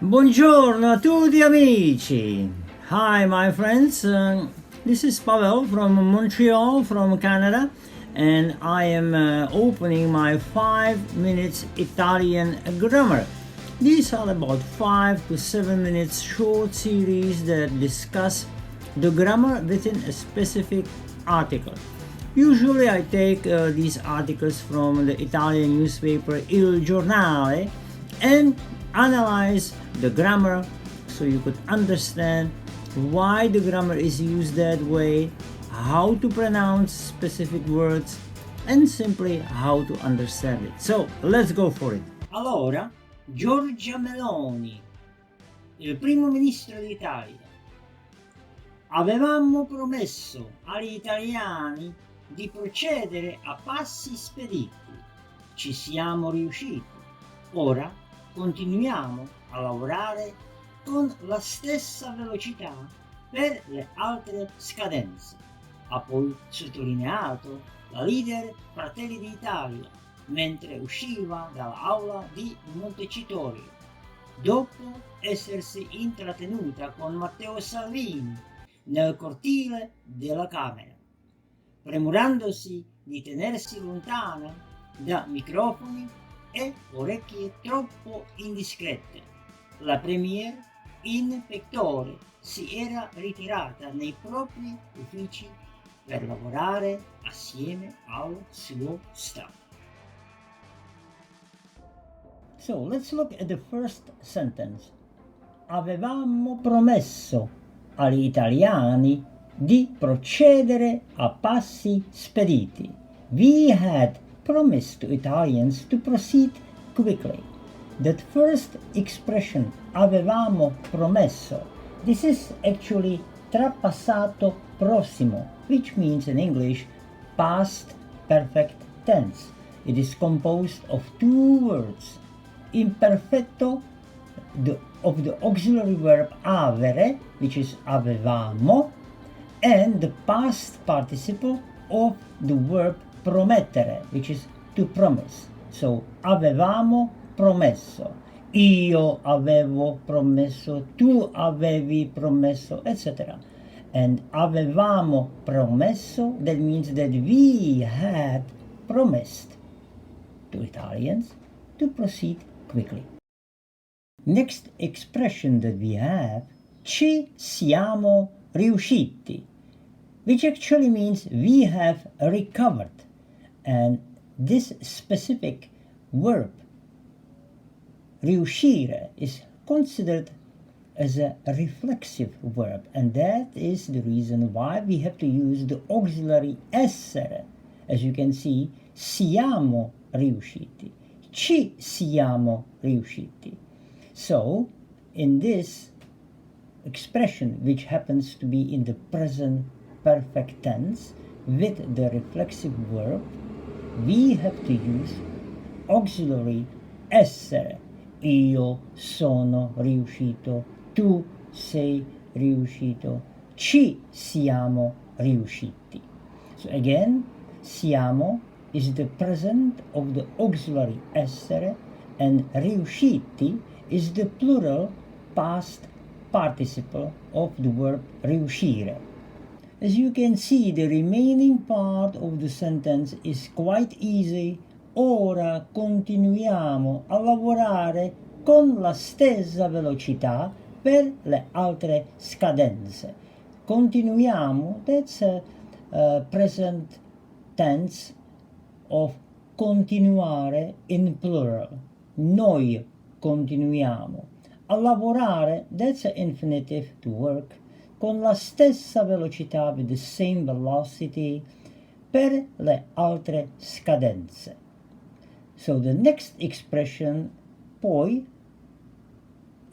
Buongiorno a tutti amici. Hi my friends. This is Pavel from Montreal, from Canada, and I am opening my 5 minutes Italian grammar. These are about 5 to 7 minutes short series that discuss the grammar within a specific article. Usually I take these articles from the Italian newspaper Il Giornale and analyze the grammar so you could understand why the grammar is used that way, how to pronounce specific words, and simply how to understand it. So let's go for it. Allora, Giorgia Meloni, il primo ministro d'Italia. Avevamo promesso agli italiani di procedere a passi spediti. Ci siamo riusciti. Ora continuiamo a lavorare con la stessa velocità per le altre scadenze. Ha poi sottolineato la leader Fratelli d'Italia mentre usciva dall'aula di Montecitorio, dopo essersi intrattenuta con Matteo Salvini nel cortile della Camera, premurandosi di tenersi lontana da microfoni e orecchie troppo indiscrete. La premier in pectore si era ritirata nei propri uffici per lavorare assieme al suo staff. So let's look at the first sentence. Avevamo promesso agli italiani di procedere a passi spediti. We had promised to Italians to proceed quickly. That first expression, avevamo promesso, this is actually trapassato prossimo, which means in English past perfect tense. It is composed of two words. Imperfetto of the auxiliary verb avere, which is avevamo, and the past participle of the verb promettere, which is to promise. So avevamo promesso, io avevo promesso, tu avevi promesso, etc. And avevamo promesso, that means that we had promised to Italians to proceed quickly. Next expression that we have, ci siamo riusciti, which actually means we have recovered. And this specific verb, riuscire, is considered as a reflexive verb, and that is the reason why we have to use the auxiliary essere. As you can see, siamo riusciti, ci siamo riusciti. So, in this expression, which happens to be in the present perfect tense with the reflexive verb, we have to use auxiliary essere. Io sono riuscito, tu sei riuscito, ci siamo riusciti. So again, siamo is the present of the auxiliary essere, and riusciti is the plural past participle of the verb riuscire. As you can see, the remaining part of the sentence is quite easy. Ora continuiamo a lavorare con la stessa velocità per le altre scadenze. Continuiamo, that's a present tense of continuare in plural. Noi continuiamo. A lavorare, that's an infinitive to work, con la stessa velocità, with the same velocity, per le altre scadenze. So the next expression, poi,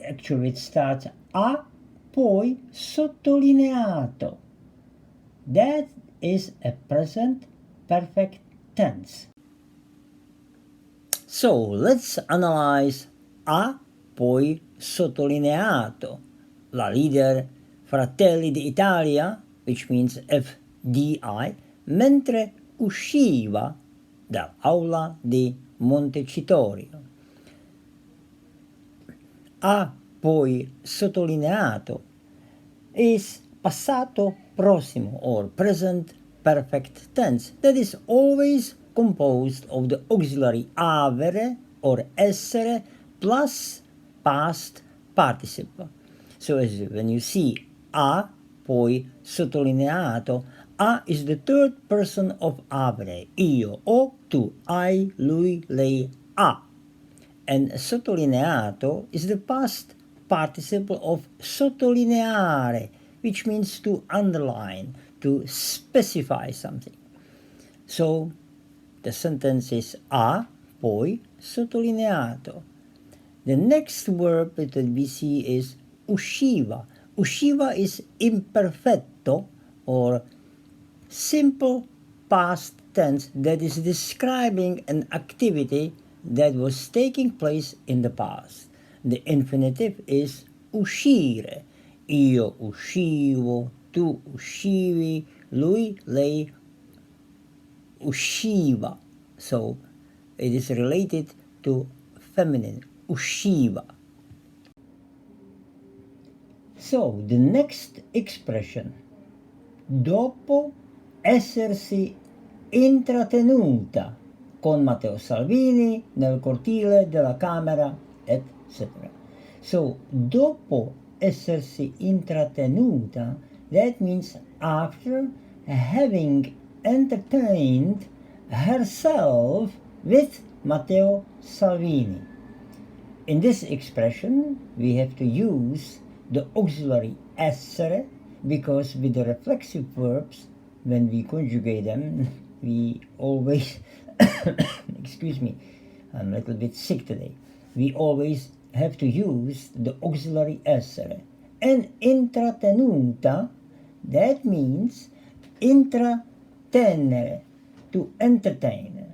actually it starts ha poi sottolineato. That is a present perfect tense. So let's analyze ha poi sottolineato. La leader Fratelli d'Italia, which means FDI, mentre usciva dall'aula di Montecitorio. Ha poi sottolineato is passato prossimo or present perfect tense that is always composed of the auxiliary avere or essere plus past participle. So as when you see a, poi sottolineato, a is the third person of avere, io, o, tu, I, lui, lei, a. And sottolineato is the past participle of sottolineare, which means to underline, to specify something. So the sentence is a, poi sottolineato. The next verb that we see is usciva. Usciva is imperfetto or simple past tense that is describing an activity that was taking place in the past. The infinitive is uscire. Io uscivo, tu uscivi, lui, lei usciva. So it is related to feminine, usciva. So the next expression, dopo essersi intrattenuta con Matteo Salvini nel cortile della Camera, etc. So, dopo essersi intrattenuta, that means after having entertained herself with Matteo Salvini. In this expression, we have to use the auxiliary essere because with the reflexive verbs, when we conjugate them, we always, excuse me, I'm a little bit sick today. We always have to use the auxiliary essere. And intrattenuta, that means intrattenere, to entertain.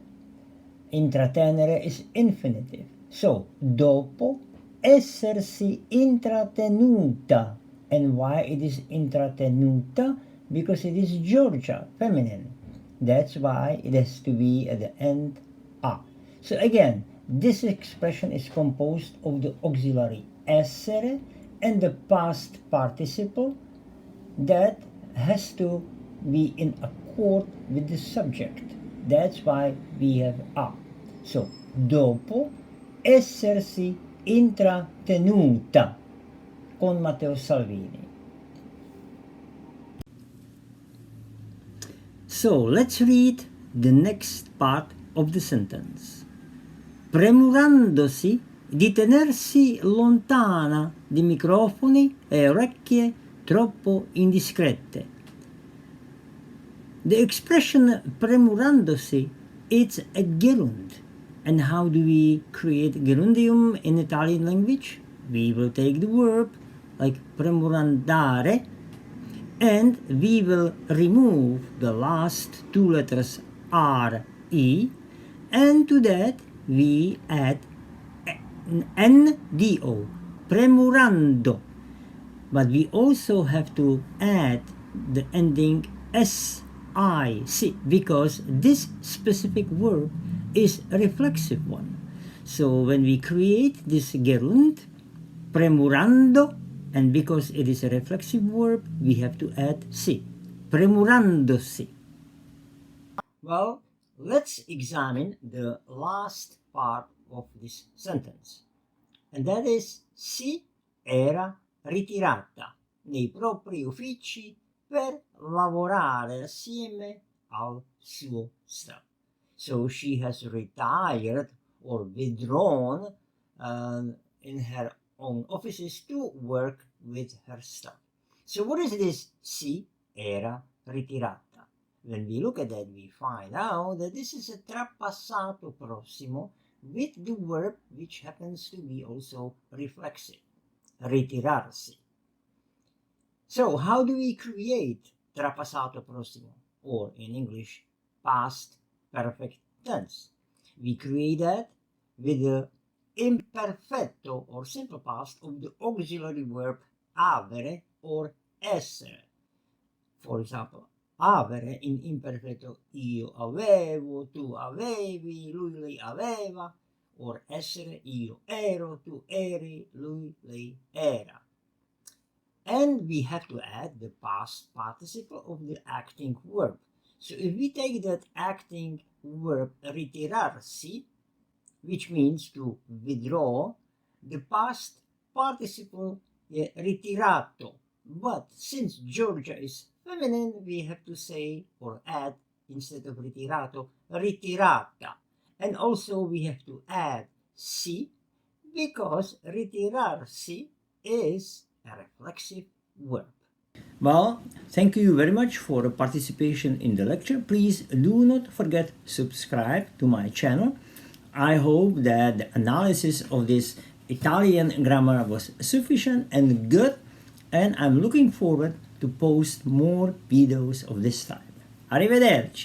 Intrattenere is infinitive. So, dopo essersi intrattenuta. And why it is intrattenuta? Because it is Giorgia, feminine. That's why it has to be at the end a. So again, this expression is composed of the auxiliary essere and the past participle that has to be in accord with the subject. That's why we have a. So, dopo essersi intrattenuta con Matteo Salvini. So, let's read the next part of the sentence. Premurandosi di tenersi lontana di microfoni e orecchie troppo indiscrete. The expression premurandosi is a gerund. And how do we create gerundium in Italian language? We will take the verb like premurandare and we will remove the last two letters R, E, and to that we add NDO, premurando. But we also have to add the ending SIC because this specific verb is a reflexive one. So when we create this gerund, premurando, and because it is a reflexive verb, we have to add si. Premurandosi. Well, let's examine the last part of this sentence. And that is si era ritirata nei propri uffici per lavorare assieme al suo staff. So she has retired or withdrawn in her own offices to work with her staff. So what is this si era ritirata? When we look at that, we find out that this is a trapassato prossimo with the verb which happens to be also reflexive, ritirarsi. So how do we create trapassato prossimo, or in English, past perfect tense? We create that with the imperfetto or simple past of the auxiliary verb avere or essere. For example, avere in imperfetto io avevo, tu avevi, lui lei aveva, or essere, io ero, tu eri, lui, lei era. And we have to add the past participle of the acting verb. So if we take that acting verb ritirarsi, which means to withdraw, the past participle ritirato. But since Giorgia is feminine, we have to say or add, instead of ritirato, ritirata. And also we have to add si, because ritirarsi is a reflexive verb. Well, thank you very much for the participation in the lecture. Please do not forget to subscribe to my channel. I hope that the analysis of this Italian grammar was sufficient and good, and I'm looking forward to post more videos of this type. Arrivederci!